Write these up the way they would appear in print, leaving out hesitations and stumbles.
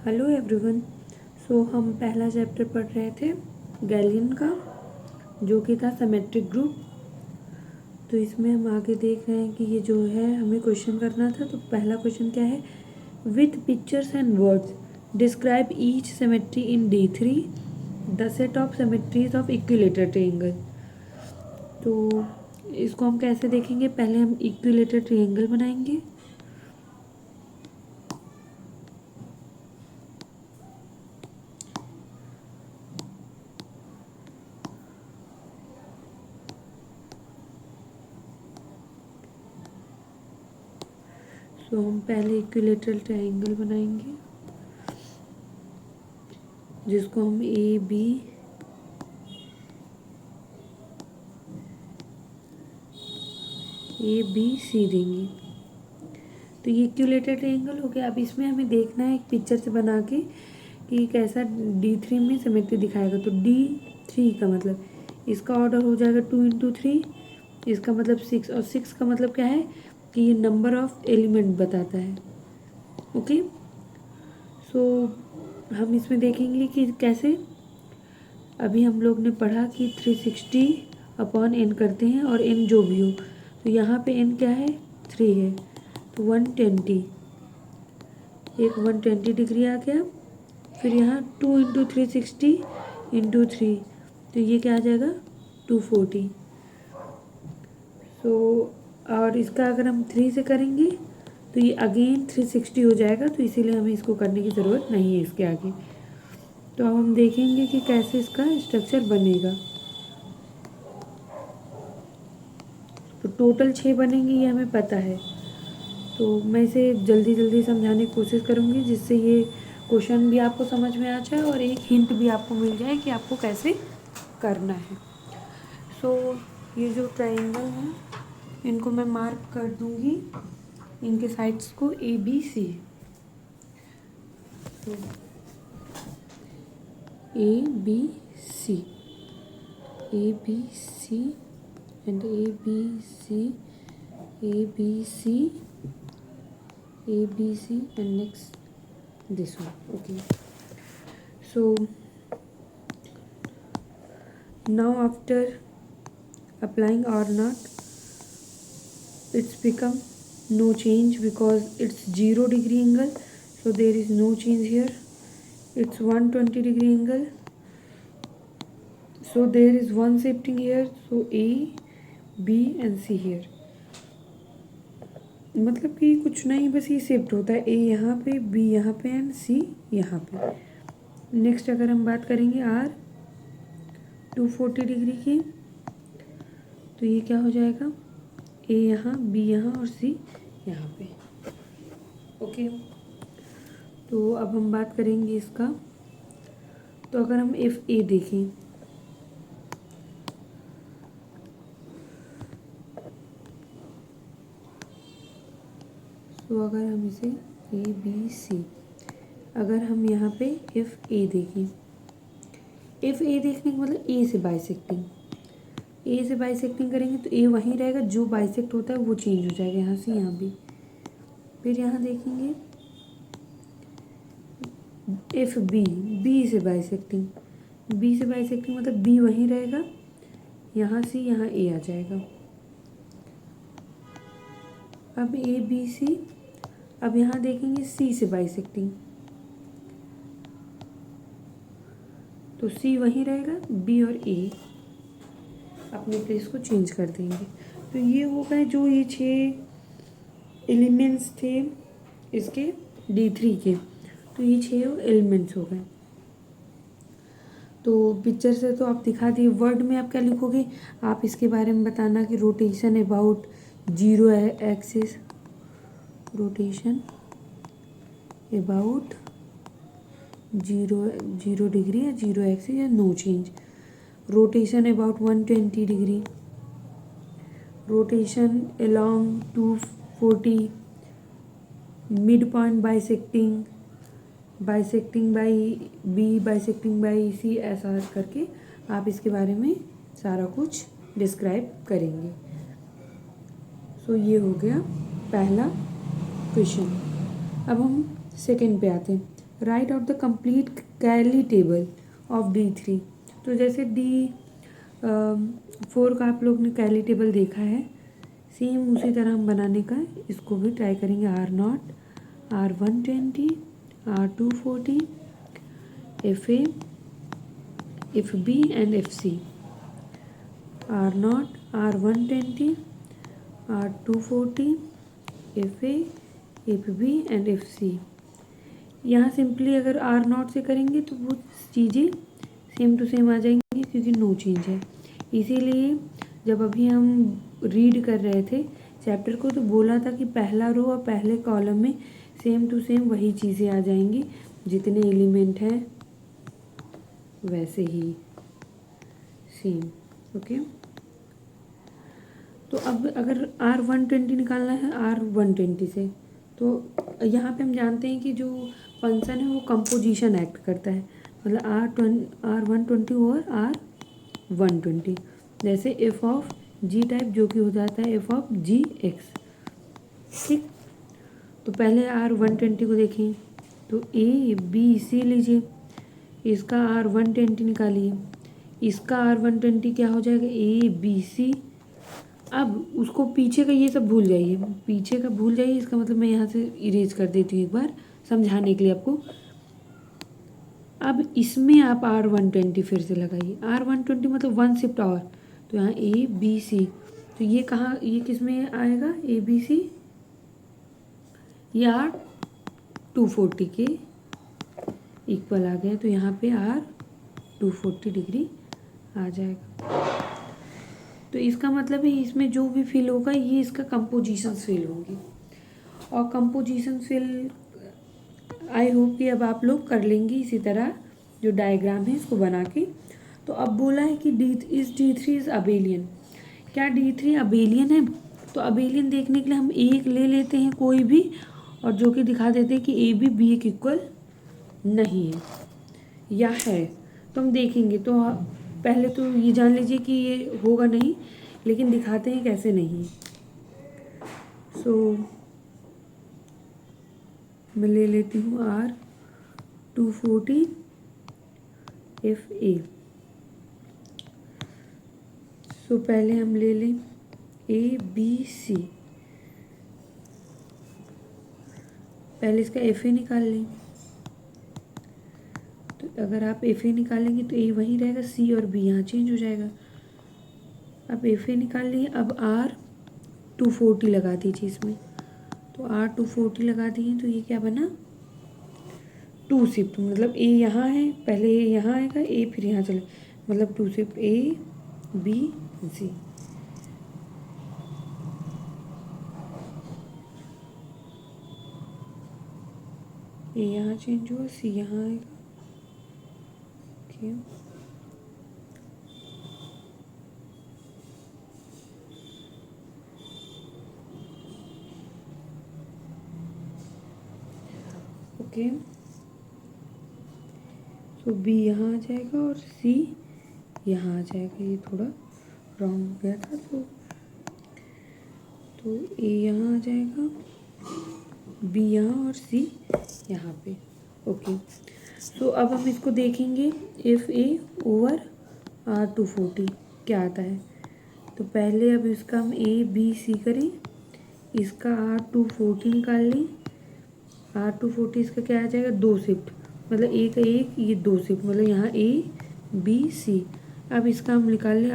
Hello everyone. सो हम पहला chapter पढ़ रहे थे गैलियन का, जो कि था सिमेट्रिक ग्रुप। तो इसमें हम आगे देख रहे हैं कि ये जो है हमें क्वेश्चन करना था। तो पहला क्वेश्चन क्या है, with pictures and words describe each symmetry in D3 the set of symmetries of equilateral triangle. तो इसको हम कैसे देखेंगे, पहले हम इक्विलेटरल ट्रायंगल बनाएंगे। तो हम पहले इक्विलेटरल ट्रायंगल बनाएंगे, जिसको हम ए बी सी देंगे। तो ये इक्विलेटरल ट्रायंगल हो गया। अब इसमें हमें देखना है एक पिक्चर से बना के कि कैसा D3 में सिमेट्री दिखाएगा। तो D3 का मतलब इसका ऑर्डर हो जाएगा 2 × 3, इसका मतलब 6, और 6 का मतलब क्या है कि ये नंबर ऑफ एलिमेंट बताता है। ओके, सो हम इसमें देखेंगे कि कैसे। अभी हम लोग ने पढ़ा कि 360/n करते हैं और n जो भी हो। तो यहाँ पे n क्या है, 3 है, तो 120, एक 120 डिग्री आ गया। फिर यहाँ 2 × 360 × 3, तो ये क्या आ जाएगा 240। और इसका अगर हम 3 से करेंगे तो ये अगेन 360 हो जाएगा। तो इसीलिए हमें इसको करने की ज़रूरत नहीं है इसके आगे। तो अब हम देखेंगे कि कैसे इसका स्ट्रक्चर बनेगा। तो टोटल 6 बनेंगे ये हमें पता है। तो मैं इसे जल्दी जल्दी समझाने की कोशिश करूँगी, जिससे ये क्वेश्चन भी आपको समझ में आ जाए और एक हिंट भी आपको मिल जाए कि आपको कैसे करना है। सो ये जो ट्रायंगल है इनको मैं मार्क कर दूँगी, इनके साइड्स को ABC, ABC, ABC and ABC, ABC, ABC and next this one. Okay, so now after applying or not, it's become no change because it's 0 degree angle, so there is no change here. It's 120 degree angle, so there is one shifting here, so A, B and C here। मतलब कि कुछ नहीं, बस ये shift होता है, A यहाँ पे, B यहाँ पे एंड C यहाँ पे। नेक्स्ट अगर हम बात करेंगे R 240 डिग्री की, तो ये क्या हो जाएगा, A यहाँ, B यहाँ और C यहाँ पे। ओके, तो अब हम बात करेंगे इसका। तो अगर हम FA देखें, तो अगर हम इसे ABC, अगर हम यहाँ पे FA देखें, FA देखने का मतलब A से बाइसेक्टिंग, A से बाइसेक्टिंग करेंगे तो A वहीं रहेगा, जो बाइसेक्ट होता है वो चेंज हो जाएगा यहाँ से यहाँ भी। फिर यहाँ देखेंगे FB, B से बाइसेक्टिंग, B से बाइसेक्टिंग मतलब B वहीं रहेगा, यहाँ से यहाँ A आ जाएगा। अब ABC, अब यहाँ देखेंगे C से बाइसेक्टिंग, तो C वहीं रहेगा, B और A अपने प्लेस को चेंज कर देंगे। तो ये हो गए जो ये 6 एलिमेंट्स थे इसके D3 के, तो ये 6 एलिमेंट्स हो गए। तो पिक्चर से तो आप दिखा दिए, वर्ड में आप क्या लिखोगे, आप इसके बारे में बताना कि rotation about 0 axis, rotation about 0 degree या 0 एक्सिस या no change, rotation about 120 degree, rotation along 240, mid point bisecting, bisecting by B, bisecting by C, ऐसा करके आप इसके बारे में सारा कुछ डिस्क्राइब करेंगे। सो ये हो गया पहला क्वेश्चन। अब हम सेकंड पे आते हैं। Write out the complete Cayley table of D3। तो जैसे D4 का आप लोग ने कैली टेबल देखा है, सेम उसी तरह हम बनाने का इसको भी ट्राई करेंगे। R0, R120, R240, FA, FB and FC। R0, R120, R240, FA, FB and FC। यहाँ सिंपली अगर R0 से करेंगे तो वो चीज़ें सेम टू सेम आ जाएंगी क्योंकि नो चेंज है। इसीलिए जब अभी हम रीड कर रहे थे चैप्टर को तो बोला था कि पहला रो और पहले कॉलम में सेम टू सेम वही चीज़ें आ जाएंगी, जितने एलिमेंट हैं वैसे ही सेम। ओके, तो अब अगर R120 निकालना है R120 से, तो यहाँ पे हम जानते हैं कि जो फंक्शन है वो कंपोजिशन एक्ट करता है, मतलब R120 और R120। जैसे एफ ऑफ जी टाइप जो कि हो जाता है एफ ऑफ जी एक्स। ठीक, तो पहले R120 को देखें तो ABC लीजिए, इसका R120 निकालिए, इसका R120 क्या हो जाएगा ABC। अब उसको पीछे का ये सब भूल जाइए, पीछे का भूल जाइए, इसका मतलब मैं यहाँ से इरेज कर देती हूँ एक बार समझाने के लिए आपको। अब इसमें आप R120 फिर से लगाइए, R120 मतलब वन शिफ्ट और, तो यहाँ ABC, तो ये कहाँ, ये किस में आएगा ABC, ये R240 के इक्वल आ गया, तो यहाँ पे R240 डिग्री आ जाएगा। तो इसका मतलब है इसमें जो भी फिल होगा ये इसका कंपोजिशन फिल होगी, और कंपोजिशन फिल आई होप कि अब आप लोग कर लेंगे इसी तरह जो डायग्राम है इसको बना के। तो अब बोला है कि D3 इज अबेलियन। क्या D3 अबेलियन है? तो अबेलियन देखने के लिए हम एक ले लेते हैं कोई भी, और जो कि दिखा देते हैं कि AB B के इक्वल नहीं है या है, तो हम देखेंगे। तो पहले तो ये जान लीजिए कि ये होगा नहीं, लेकिन दिखाते हैं कैसे नहीं। सो मैं ले लेती हूँ R240 FA। सो पहले हम ले लें ABC, पहले इसका FA निकाल लें। तो अगर आप FA निकालेंगे तो A वहीं रहेगा, C और B यहाँ चेंज हो जाएगा। अब FA निकाल लिए, अब R240 लगा दीजिए इसमें, तो R240 लगा दिए तो ये क्या बना, टू शिफ्ट, मतलब A यहाँ है, पहले A यहाँ आएगा, A फिर यहाँ चले, मतलब टू शिफ्ट ABC। A यहाँ चेंज हुआ, C यहाँ आएगा। ओके, ओके, तो B यहाँ आ जाएगा और C यहाँ आ जाएगा। ये थोड़ा रॉन्ग हो गया था, तो A यहाँ आ जाएगा, B यहाँ और C यहाँ पे। ओके, तो अब हम इसको देखेंगे FA ओवर R240 क्या आता है। तो पहले अब इसका हम ABC करें, इसका R240 निकाल लें। R240 इसका क्या आ जाएगा, दो शिफ्ट, मतलब एक एक, ये दो शिफ्ट, मतलब यहाँ ABC। अब इसका हम निकाल लें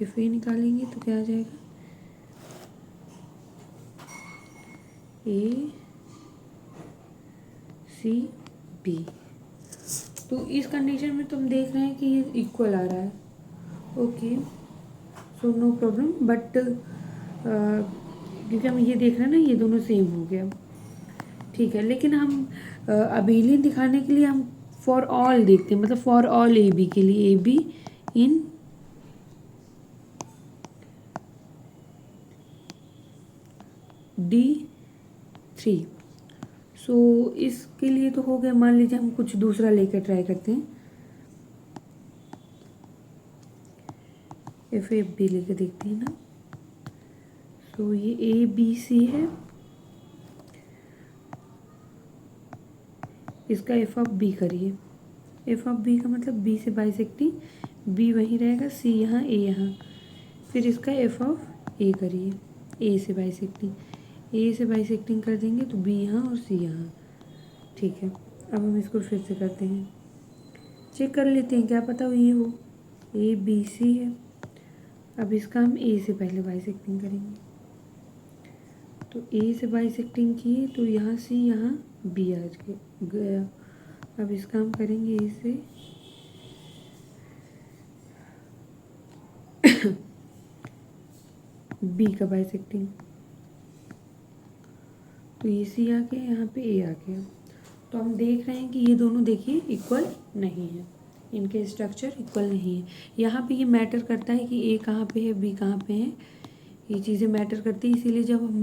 FA निकालेंगे तो क्या आ जाएगा ACB। तो इस कंडीशन में तुम देख रहे हैं कि ये इक्वल आ रहा है। Okay, so no problem, but क्योंकि हम ये देख रहे हैं ना ये दोनों सेम हो गया, ठीक है। लेकिन हम अबेलियन दिखाने के लिए हम फॉर ऑल देखते हैं, मतलब फॉर ऑल AB के लिए, AB इन D3। सो इसके लिए तो हो गया, मान लीजिए हम कुछ दूसरा लेकर ट्राई करते हैं, FAB लेकर देखते हैं ना। सो ये ABC है, इसका एफ ऑफ बी करिए। एफ ऑफ बी का मतलब बी से बाइसेक्टिंग, बी वहीं रहेगा, सी यहाँ, ए यहाँ। फिर इसका एफ ऑफ ए करिए, ए से बाइसेक्टिंग, ए से बाइसेक्टिंग कर देंगे तो बी यहाँ और सी यहाँ। ठीक है, अब हम इसको फिर से करते हैं, चेक कर लेते हैं, क्या पता ये हो। ए बी सी है। अब इसका हम ए से पहले बाइसेक्टिंग करेंगे, तो ए से बाइसेक्टिंग किए तो यहाँ सी यहाँ बी आ गया। अब इसका हम करेंगे ए से बी का बाइसेक्टिंग, तो ये सी आ गया, यहाँ पे ए आ गया। तो हम देख रहे हैं कि ये दोनों देखिए इक्वल नहीं है, इनके स्ट्रक्चर इक्वल नहीं है। यहाँ पे ये मैटर करता है कि ए कहाँ पे है, बी कहाँ पे है, ये चीज़ें मैटर करती है। इसीलिए जब हम